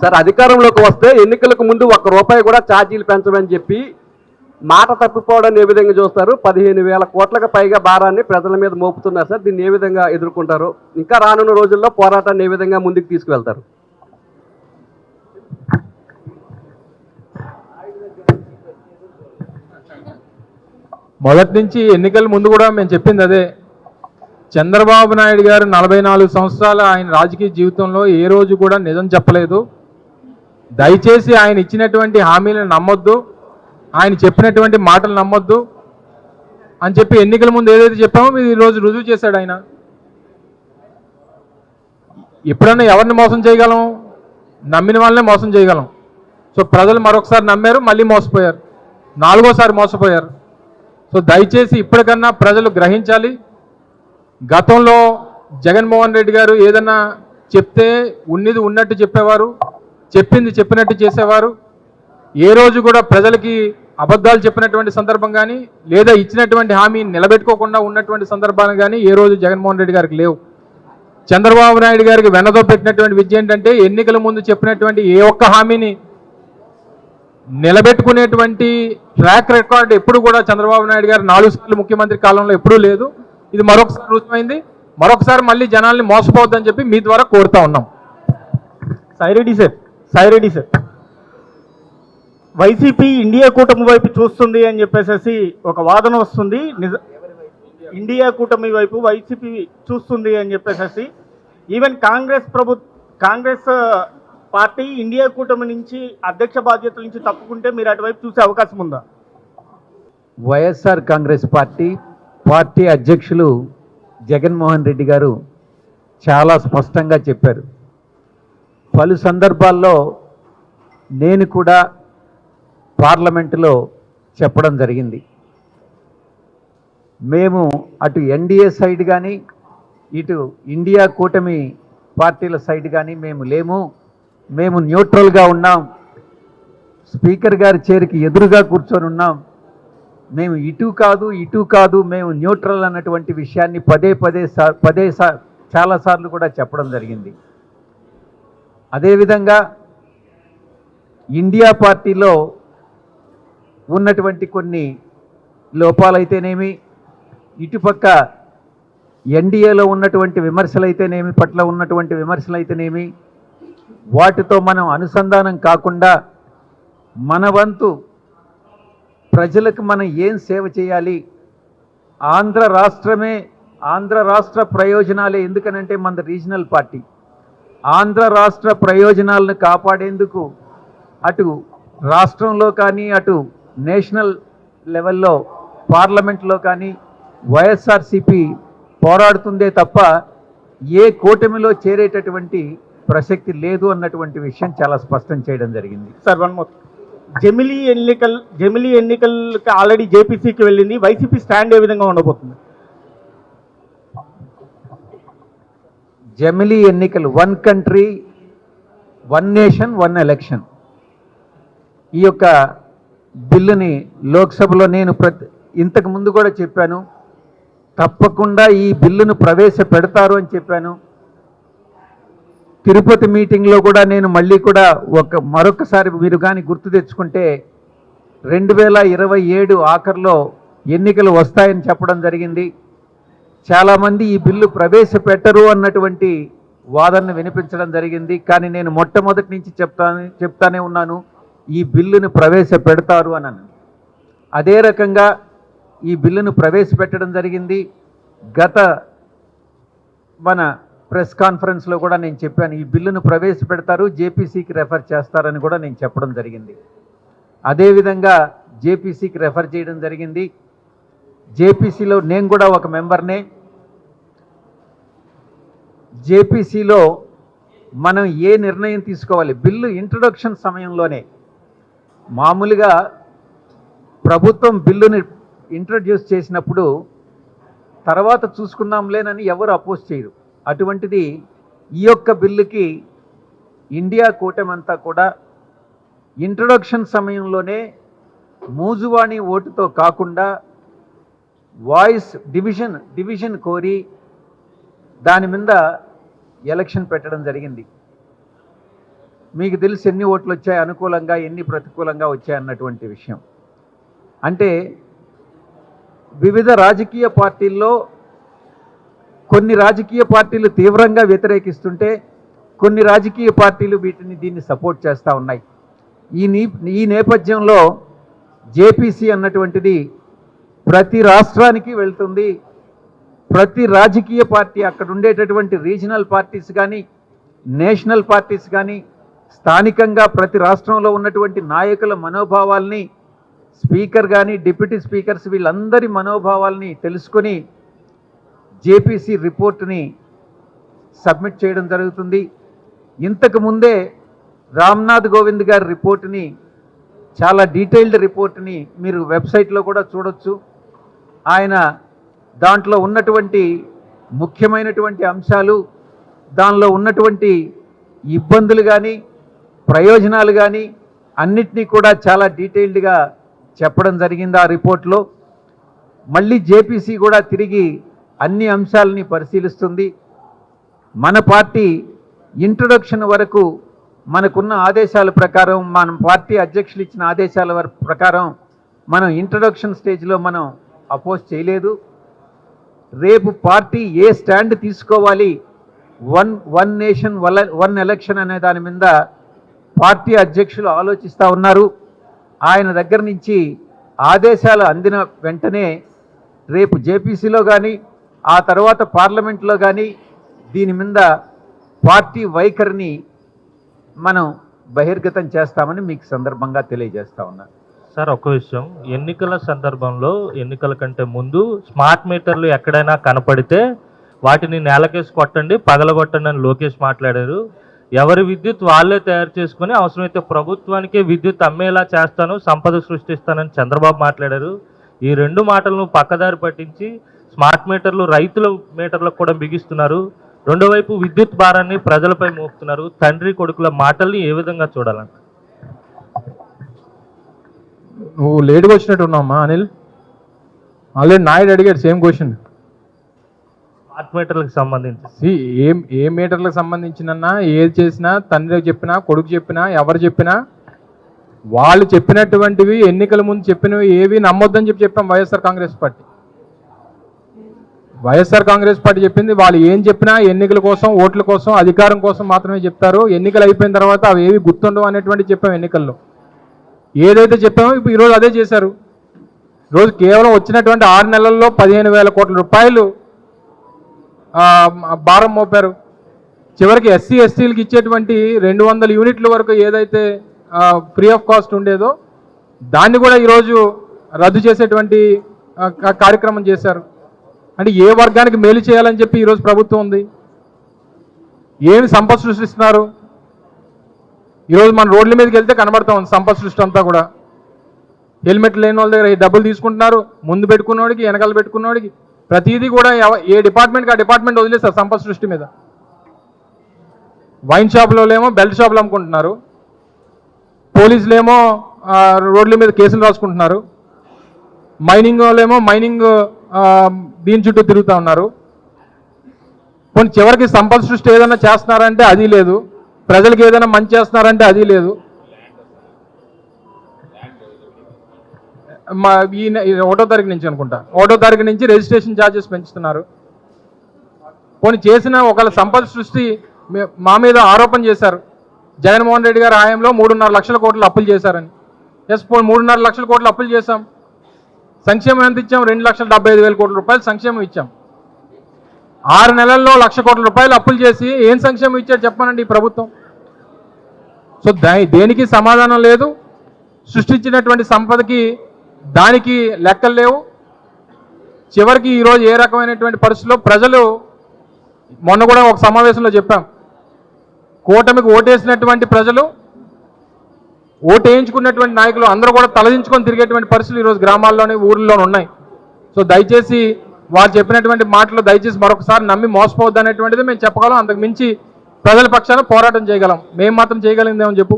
Sir అధికారంలోకి వస్తే ఎన్నికలకు ముందు ₹1 కూడా ఛార్జీలు పెంచమని చెప్పి మాట తప్పిపోవడాన్ని ఏ విధంగా చూస్తారు? 15,000 కోట్లకు పైగా భారాన్ని ప్రజల మీద మోపుతున్నారు సార్. దీన్ని ఏ విధంగా ఎదుర్కొంటారు? ఇంకా రానున్న రోజుల్లో పోరాటాన్ని ఏ విధంగా ముందుకు తీసుకువెళ్తారు? మొదటి నుంచి ఎన్నికల ముందు కూడా మేము చెప్పింది అదే. చంద్రబాబు నాయుడు గారు 44 సంవత్సరాల ఆయన రాజకీయ జీవితంలో ఏ రోజు కూడా నిజం చెప్పలేదు. దయచేసి ఆయన ఇచ్చినటువంటి హామీలను నమ్మొద్దు, ఆయన చెప్పినటువంటి మాటలు నమ్మొద్దు అని చెప్పి ఎన్నికల ముందు ఏదైతే చెప్పామో మీరు ఈరోజు రుజువు చేశాడు ఆయన. ఎప్పుడన్నా ఎవరిని మోసం చేయగలం? నమ్మిన వాళ్ళనే మోసం చేయగలం. సో ప్రజలు మరొకసారి నమ్మారు, మళ్ళీ మోసపోయారు, 4వ సారి మోసపోయారు. సో దయచేసి ఇప్పటికన్నా ప్రజలు గ్రహించాలి. గతంలో జగన్మోహన్ రెడ్డి గారు ఏదన్నా చెప్తే ఉన్నది ఉన్నట్టు చెప్పేవారు, చెప్పింది చెప్పినట్టు చేసేవారు. ఏ రోజు కూడా ప్రజలకి అబద్ధాలు చెప్పినటువంటి సందర్భం కానీ లేదా ఇచ్చినటువంటి హామీ నిలబెట్టుకోకుండా ఉన్నటువంటి సందర్భాలు కానీ ఏ రోజు జగన్మోహన్ రెడ్డి గారికి లేవు. చంద్రబాబు నాయుడు గారికి వెన్నతో పెట్టినటువంటి విద్య ఏంటంటే ఎన్నికల ముందు చెప్పినటువంటి ఏ ఒక్క హామీని నిలబెట్టుకునేటువంటి ట్రాక్ రికార్డ్ ఎప్పుడు కూడా చంద్రబాబు నాయుడు గారు 4 సార్లు ముఖ్యమంత్రి కాలంలో ఎప్పుడూ లేదు. ఇది మరొకసారి రుజువైంది. మరొకసారి మళ్ళీ జనాల్ని మోసపోవద్దని చెప్పి మీ ద్వారా కోరుతా ఉన్నాం. సాయిరెడ్డి సార్ వైసీపీ ఇండియా కూటమి వైపు చూస్తుంది అని చెప్పేసి ఒక వాదన వస్తుంది. ఇండియా కూటమి వైపు వైసీపీ చూస్తుంది అని చెప్పేసి ఈవెన్ కాంగ్రెస్ పార్టీ ఇండియా కూటమి నుంచి అధ్యక్ష బాధ్యతల నుంచి తప్పుకుంటే మీరు అటువైపు చూసే అవకాశం ఉందా? వైఎస్ఆర్ కాంగ్రెస్ పార్టీ అధ్యక్షులు జగన్మోహన్ రెడ్డి గారు చాలా స్పష్టంగా చెప్పారు. పలు సందర్భాల్లో నేను కూడా పార్లమెంటులో చెప్పడం జరిగింది. మేము అటు ఎన్డీఏ సైడ్ కానీ ఇటు ఇండియా కూటమి పార్టీల సైడ్ కానీ మేము లేము, మేము న్యూట్రల్గా ఉన్నాం, స్పీకర్ గారి చైర్కి ఎదురుగా కూర్చొని ఉన్నాం, మేము ఇటు కాదు మేము న్యూట్రల్ అన్నటువంటి విషయాన్ని పదే చాలాసార్లు కూడా చెప్పడం జరిగింది. అదేవిధంగా ఇండియా పార్టీలో ఉన్నటువంటి కొన్ని లోపాలైతేనేమి, ఇటుపక్క ఎన్డీఏలో ఉన్నటువంటి పట్ల ఉన్నటువంటి విమర్శలైతేనేమి, వాటితో మనం అనుసంధానం కాకుండా మన వంతు ప్రజలకు మనం ఏం సేవ చేయాలి, ఆంధ్ర రాష్ట్ర ప్రయోజనాలే. ఎందుకనంటే మన రీజనల్ పార్టీ ఆంధ్ర రాష్ట్ర ప్రయోజనాలను కాపాడేందుకు అటు రాష్ట్రంలో కానీ అటు నేషనల్ లెవెల్లో పార్లమెంట్లో కానీ వైఎస్ఆర్సీపీ పోరాడుతుందే తప్ప ఏ కూటమిలో చేరేటటువంటి ప్రసక్తి లేదు అన్నటువంటి విషయం చాలా స్పష్టం చేయడం జరిగింది. సార్ వన్ మోర్, జమిలీ ఎన్నికలకి ఆల్రెడీ జేపీసీకి వెళ్ళింది. వైసీపీ స్టాండ్ ఏ విధంగా ఉండబోతుంది? జమిలీ ఎన్నికలు 1 కంట్రీ 1 నేషన్ 1 ఎలక్షన్ ఈ యొక్క బిల్లుని లోక్సభలో నేను ఇంతకు ముందు కూడా చెప్పాను, తప్పకుండా ఈ బిల్లును ప్రవేశపెడతారు అని చెప్పాను. తిరుపతి మీటింగ్లో కూడా నేను మళ్ళీ కూడా మరొకసారి మీరు కానీ గుర్తు తెచ్చుకుంటే 2027 ఆఖరిలో ఎన్నికలు వస్తాయని చెప్పడం జరిగింది. చాలామంది ఈ బిల్లు ప్రవేశపెట్టరు అన్నటువంటి వాదనను వినిపించడం జరిగింది. కానీ నేను మొట్టమొదటి నుంచి చెప్తానే ఉన్నాను, ఈ బిల్లును ప్రవేశపెడతారు అన్నాను. అదే రకంగా ఈ బిల్లును ప్రవేశపెట్టడం జరిగింది. గత మన ప్రెస్ కాన్ఫరెన్స్లో కూడా నేను చెప్పాను, ఈ బిల్లును ప్రవేశపెడతారు, జేపీసీకి రెఫర్ చేస్తారని కూడా నేను చెప్పడం జరిగింది. అదేవిధంగా జేపీసీకి రెఫర్ చేయడం జరిగింది. జేపీసీలో నేను కూడా ఒక మెంబర్నే. జేపీసీలో మనం ఏ నిర్ణయం తీసుకోవాలి, బిల్లు ఇంట్రొడక్షన్ సమయంలోనే మామూలుగా ప్రభుత్వం బిల్లుని ఇంట్రడ్యూస్ చేసినప్పుడు తర్వాత చూసుకుందాంలేనని ఎవరు అపోజ్ చేయరు. అటువంటిది ఈ యొక్క బిల్లుకి ఇండియా కూటమంతా కూడా ఇంట్రొడక్షన్ సమయంలోనే మూజువాణి ఓటుతో కాకుండా వాయిస్ డివిజన్ కోరి దాని మీద ఎలక్షన్ పెట్టడం జరిగింది. మీకు తెలిసి ఎన్ని ఓట్లు వచ్చాయి అనుకూలంగా, ఎన్ని ప్రతికూలంగా వచ్చాయి అన్నటువంటి విషయం. అంటే వివిధ రాజకీయ పార్టీల్లో కొన్ని రాజకీయ పార్టీలు తీవ్రంగా వ్యతిరేకిస్తుంటే కొన్ని రాజకీయ పార్టీలు దీన్ని సపోర్ట్ చేస్తూ ఉన్నాయి. ఈ నేపథ్యంలో జేపీసీ అన్నటువంటిది ప్రతి రాష్ట్రానికి వెళ్తుంది. ప్రతి రాజకీయ పార్టీ, అక్కడ ఉండేటటువంటి రీజనల్ పార్టీస్ కానీ, నేషనల్ పార్టీస్ కానీ, స్థానికంగా ప్రతి రాష్ట్రంలో ఉన్నటువంటి నాయకుల మనోభావాల్ని, స్పీకర్ కానీ, డిప్యూటీ స్పీకర్స్ వీళ్ళందరి మనోభావాల్ని తెలుసుకొని జేపీసీ రిపోర్ట్ని సబ్మిట్ చేయడం జరుగుతుంది. ఇంతకు ముందే రామ్నాథ్ కోవింద్ గారి రిపోర్ట్ని, చాలా డీటెయిల్డ్ రిపోర్ట్ని మీరు వెబ్సైట్లో కూడా చూడొచ్చు. ఆయన దాంట్లో ఉన్నటువంటి ముఖ్యమైనటువంటి అంశాలు, దానిలో ఉన్నటువంటి ఇబ్బందులు కానీ, ప్రయోజనాలు కానీ అన్నిటినీ కూడా చాలా డీటెయిల్డ్గా చెప్పడం జరిగింది ఆ రిపోర్ట్లో. మళ్ళీ జేపీసీ కూడా తిరిగి అన్ని అంశాలని పరిశీలిస్తుంది. మన పార్టీ ఇంట్రొడక్షన్ వరకు మనకున్న ఆదేశాల ప్రకారం, మన పార్టీ అధ్యక్షులు ఇచ్చిన ఆదేశాల ప్రకారం మనం ఇంట్రొడక్షన్ స్టేజ్లో మనం అపోజ్ చేయలేదు. రేపు పార్టీ ఏ స్టాండ్ తీసుకోవాలి, వన్ నేషన్ వన్ ఎలక్షన్ అనే దాని మీద పార్టీ అధ్యక్షులు ఆలోచిస్తూ ఉన్నారు. ఆయన దగ్గర నుంచి ఆదేశాలు అందిన వెంటనే రేపు జేపీసీలో కానీ, ఆ తర్వాత పార్లమెంట్లో కానీ దీని మీద పార్టీ వైఖరిని మనం బహిర్గతం చేస్తామని మీకు సందర్భంగా తెలియజేస్తా ఉన్నాను. సార్, ఒక విషయం, ఎన్నికల సందర్భంలో, ఎన్నికల కంటే ముందు స్మార్ట్ మీటర్లు ఎక్కడైనా కనపడితే వాటిని నేలకేసి కొట్టండి, పగలగొట్టండి అని లోకేష్ మాట్లాడారు. ఎవరి విద్యుత్ వాళ్ళే తయారు చేసుకుని అవసరమైతే ప్రభుత్వానికే విద్యుత్ అమ్మేలా చేస్తాను, సంపద సృష్టిస్తానని చంద్రబాబు మాట్లాడారు. ఈ రెండు మాటలను పక్కదారి పట్టించి స్మార్ట్ మీటర్లు రైతుల మీటర్లకు కూడా బిగిస్తున్నారు. రెండో వైపు విద్యుత్ భారాన్ని ప్రజలపై మోపుతున్నారు. తండ్రి కొడుకుల మాటల్ని ఏ విధంగా చూడాలంట? నువ్వు లేట్గా వచ్చినట్టు ఉన్నావమ్మా అనిల్. ఆల్రెడీ నాయుడు అడిగాడు సేమ్ క్వశ్చన్. స్మార్ట్ మీటర్లకు సంబంధించి ఏ మీటర్లకు సంబంధించినన్నా ఏది చేసినా, తండ్రికి చెప్పినా, కొడుకు చెప్పినా, ఎవరు చెప్పినా వాళ్ళు చెప్పినటువంటివి, ఎన్నికల ముందు చెప్పినవి ఏవి నమ్మొద్దని చెప్పాం. వైఎస్ఆర్ కాంగ్రెస్ పార్టీ చెప్పింది వాళ్ళు ఏం చెప్పినా ఎన్నికల కోసం, ఓట్ల కోసం, అధికారం కోసం మాత్రమే చెప్తారు. ఎన్నికలు అయిపోయిన తర్వాత అవి ఏవి గుర్తుండవు అనేటువంటి చెప్పాం. ఎన్నికల్లో ఏదైతే చెప్పామో ఇప్పుడు ఈరోజు అదే చేశారు. ఈరోజు కేవలం వచ్చినటువంటి 6 నెలల్లో 15,000 కోట్ల రూపాయలు భారం మోపారు. చివరికి ఎస్సీ ఎస్టీలకు ఇచ్చేటువంటి 200 యూనిట్ల వరకు ఏదైతే ఫ్రీ ఆఫ్ కాస్ట్ ఉండేదో దాన్ని కూడా ఈరోజు రద్దు చేసేటువంటి కార్యక్రమం చేశారు. అంటే ఏ వర్గానికి మేలు చేయాలని చెప్పి ఈరోజు ప్రభుత్వం ఉంది. ఏమి సంపద సృష్టిస్తున్నారు? ఈరోజు మన రోడ్ల మీదకి వెళ్తే కనబడతా ఉంది సంపద సృష్టి అంతా కూడా. హెల్మెట్ లేని వాళ్ళ దగ్గర డబ్బులు తీసుకుంటున్నారు, ముందు పెట్టుకున్నవాడికి, వెనకాల పెట్టుకున్నవాడికి, ప్రతిదీ కూడా ఏ డిపార్ట్మెంట్కి ఆ డిపార్ట్మెంట్ వదిలేస్తారు సంపద సృష్టి మీద. వైన్ షాపులోనేమో బెల్ట్ షాపులు అమ్ముకుంటున్నారు, పోలీసులేమో రోడ్ల మీద కేసులు రాసుకుంటున్నారు, మైనింగ్ వాళ్ళేమో మైనింగ్ దీని చుట్టూ తిరుగుతూ ఉన్నారు. కొన్ని చివరికి సంపద సృష్టి ఏదైనా చేస్తున్నారంటే అది లేదు, ప్రజలకు ఏదైనా మంచి చేస్తున్నారంటే అది లేదు. ఈ 1వ తారీఖు నుంచి అనుకుంటా, 1వ తారీఖు నుంచి రిజిస్ట్రేషన్ ఛార్జెస్ పెంచుతున్నారు. కొన్ని చేసిన ఒకళ్ళ సంపద సృష్టి మా మీద ఆరోపణ చేశారు. జగన్మోహన్ రెడ్డి గారి హయాంలో 3.5 లక్షల కోట్లు అప్పులు చేశారని. 3.5 లక్షల కోట్లు అప్పులు చేశాం. సంక్షేమం ఎంత ఇచ్చాం? 2,75,000 కోట్ల రూపాయలు సంక్షేమం ఇచ్చాం. 6 నెలల్లో 1,00,000 కోట్ల రూపాయలు అప్పులు చేసి ఏం సంక్షేమం ఇచ్చారు చెప్పానండి ఈ ప్రభుత్వం? సో దేనికి సమాధానం లేదు. సృష్టించినటువంటి సంపదకి దానికి లెక్కలు లేవు. చివరికి ఈరోజు ఏ రకమైనటువంటి పరిస్థితుల్లో ప్రజలు, మొన్న కూడా ఒక సమావేశంలో చెప్పాం, కూటమికి ఓటేసినటువంటి ప్రజలు, ఓటేయించుకున్నటువంటి నాయకులు అందరూ కూడా తలదించుకొని తిరిగేటువంటి పరిస్థితులు ఈరోజు గ్రామాల్లోని, ఊర్లోనే ఉన్నాయి. సో దయచేసి వారు చెప్పినటువంటి మాటలు దయచేసి మరొకసారి నమ్మి మోసపోవద్దు అనేటువంటిది మేము చెప్పగలం. అంతకు మించి ప్రజల పక్షాన పోరాటం చేయగలం. మేము మాత్రం చేయగలిగిందేమని చెప్పు.